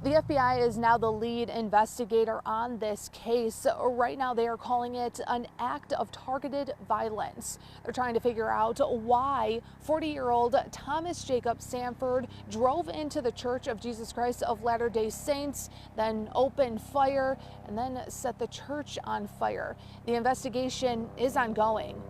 The FBI is now the lead investigator on this case. Right now, they are calling it an act of targeted violence. They're trying to figure out why 40-year-old Thomas Jacob Sanford drove into the Church of Jesus Christ of Latter-day Saints, then opened fire, and then set the church on fire. The investigation is ongoing.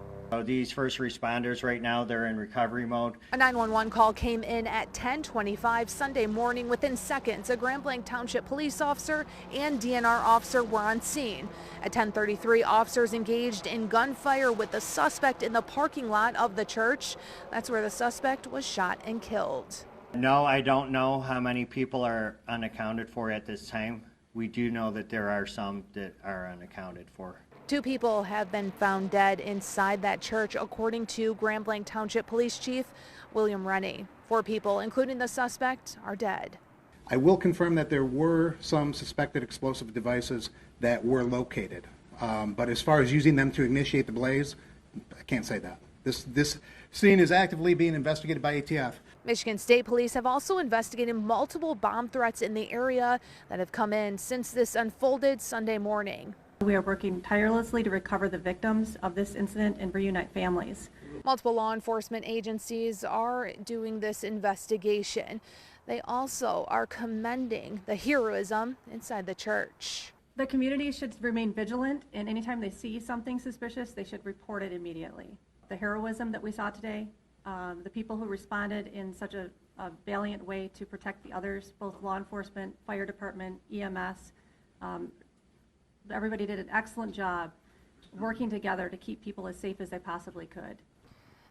These first responders right now, they're in recovery mode. A 911 call came in at 10:25 Sunday morning. Within seconds, a Grand Blanc Township police officer and DNR officer were on scene. At 10:33, officers engaged in gunfire with the suspect in the parking lot of the church. That's where the suspect was shot and killed. No, I don't know how many people are unaccounted for at this time. We do know that there are some that are unaccounted for. 2 people have been found dead inside that church, according to Grand Blanc Township Police Chief William Rennie. 4 people, including the suspect, are dead. I will confirm that there were some suspected explosive devices that were located. But as far as using them to initiate the blaze, I can't say that. This scene is actively being investigated by ATF. Michigan State Police have also investigated multiple bomb threats in the area that have come in since this unfolded Sunday morning. We are working tirelessly to recover the victims of this incident and reunite families. Multiple law enforcement agencies are doing this investigation. They also are commending the heroism inside the church. The community should remain vigilant, and anytime they see something suspicious, they should report it immediately. The heroism that we saw today, the people who responded in such a valiant way to protect the others, both law enforcement, fire department, EMS, everybody did an excellent job working together to keep people as safe as they possibly could.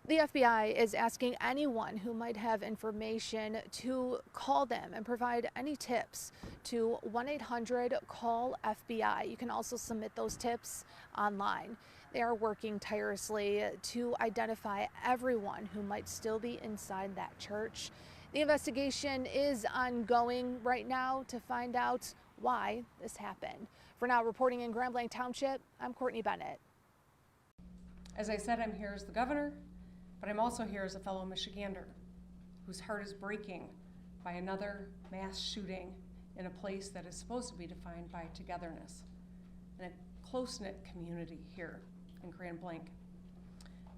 The FBI is asking anyone who might have information to call them and provide any tips to 1-800-CALL-FBI. You can also submit those tips online. They are working tirelessly to identify everyone who might still be inside that church. The investigation is ongoing right now to find out why this happened. For now, reporting in Grand Blanc Township, I'm Courtney Bennett. As I said, I'm here as the governor, but I'm also here as a fellow Michigander whose heart is breaking by another mass shooting in a place that is supposed to be defined by togetherness and a close-knit community here in Grand Blanc.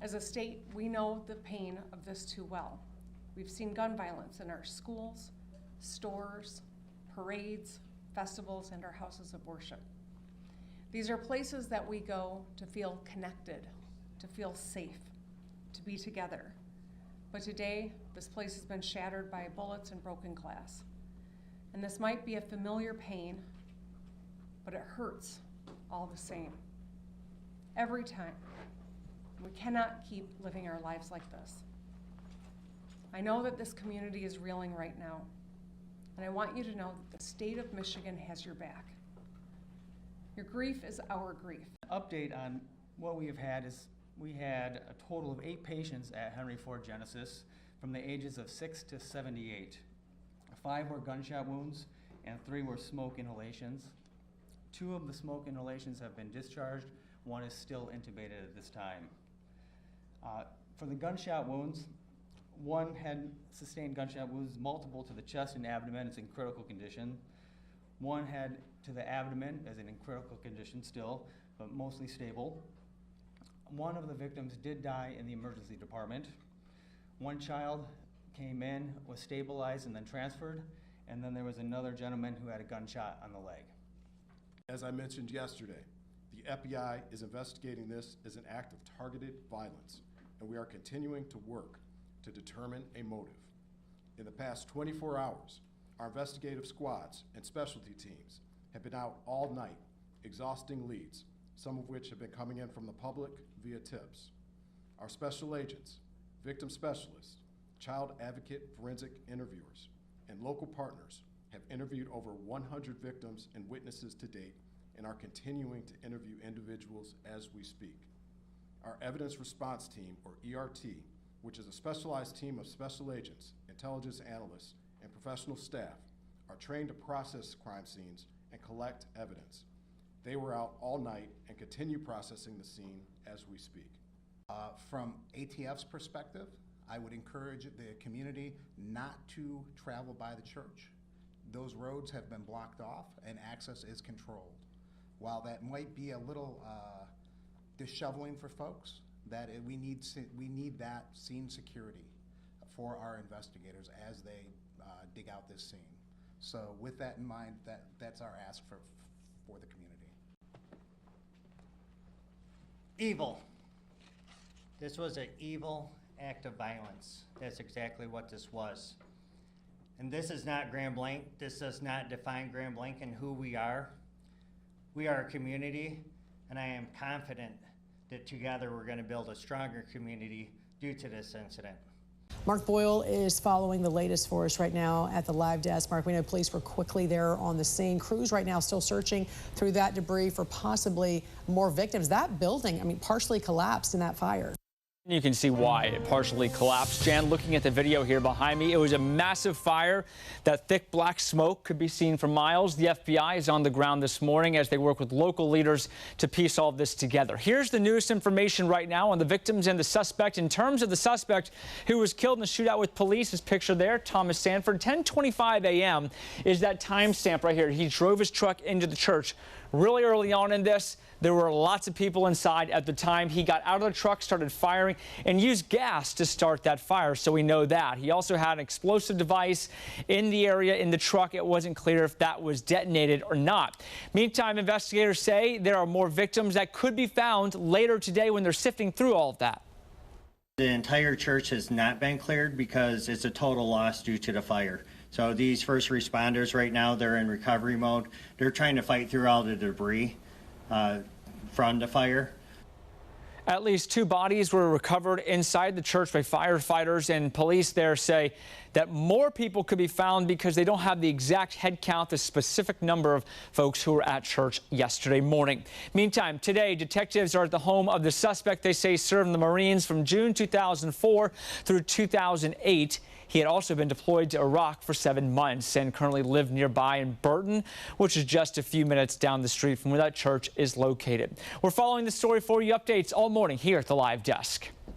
As a state, we know the pain of this too well. We've seen gun violence in our schools, stores, parades, festivals, and our houses of worship. These are places that we go to feel connected, to feel safe, to be together. But today, this place has been shattered by bullets and broken glass. And this might be a familiar pain, but it hurts all the same. Every time. We cannot keep living our lives like this. I know that this community is reeling right now, and I want you to know that the state of Michigan has your back. Your grief is our grief. Update on what we have had is we had a total of 8 patients at Henry Ford Genesis from the ages of 6 to 78. 5 were gunshot wounds and 3 were smoke inhalations. 2 of the smoke inhalations have been discharged. 1 is still intubated at this time. For the gunshot wounds, 1 had sustained gunshot wounds, multiple to the chest and abdomen. It's in critical condition. 1 had to the abdomen, as in critical condition still, but mostly stable. 1 of the victims did die in the emergency department. 1 child came in, was stabilized, and then transferred. And then there was another gentleman who had a gunshot on the leg. As I mentioned yesterday, the FBI is investigating this as an act of targeted violence, and we are continuing to work to determine a motive. In the past 24 hours, our investigative squads and specialty teams have been out all night, exhausting leads, some of which have been coming in from the public via tips. Our special agents, victim specialists, child advocate forensic interviewers, and local partners have interviewed over 100 victims and witnesses to date and are continuing to interview individuals as we speak. Our Evidence Response Team, or ERT, which is a specialized team of special agents, intelligence analysts, and professional staff, are trained to process crime scenes and collect evidence. They were out all night and continue processing the scene as we speak. From ATF's perspective, I would encourage the community not to travel by the church. those roads have been blocked off and access is controlled. While that might be a little disheveling for folks, we need that scene security for our investigators as they dig out this scene. So with that in mind, that's our ask for the community. Evil. This was an evil act of violence. That's exactly what this was. And this is not Grand Blanc. This does not define Grand Blanc and who we are. We are a community, and I am confident that together we're going to build a stronger community due to this incident. Mark Boyle is following the latest for us right now at the live desk. Mark, we know police were quickly there on the scene. Crews right now still searching through that debris for possibly more victims. That building, I mean, partially collapsed in that fire. You can see why it partially collapsed. Jan, looking at the video here behind me, it was a massive fire. That thick black smoke could be seen for miles. The FBI is on the ground this morning as they work with local leaders to piece all this together. Here's the newest information right now on the victims and the suspect. In terms of the suspect who was killed in the shootout with police, is pictured there, Thomas Sanford. 10:25 a.m. is that timestamp right here. He drove his truck into the church really early on in this. There were lots of people inside at the time. He got out of the truck, started firing, and used gas to start that fire, so we know that. He also had an explosive device in the area in the truck. It wasn't clear if that was detonated or not. Meantime, investigators say there are more victims that could be found later today when they're sifting through all of that. The entire church has not been cleared because it's a total loss due to the fire. So these first responders right now, they're in recovery mode. They're trying to fight through all the debris from the fire. At least 2 bodies were recovered inside the church by firefighters, and police there say that more people could be found because they don't have the exact head count, the specific number of folks who were at church yesterday morning. Meantime, today, detectives are at the home of the suspect they say served in the Marines from June 2004 through 2008. He had also been deployed to Iraq for 7 months and currently lived nearby in Burton, which is just a few minutes down the street from where that church is located. We're following the story for you. Updates all morning here at the live desk.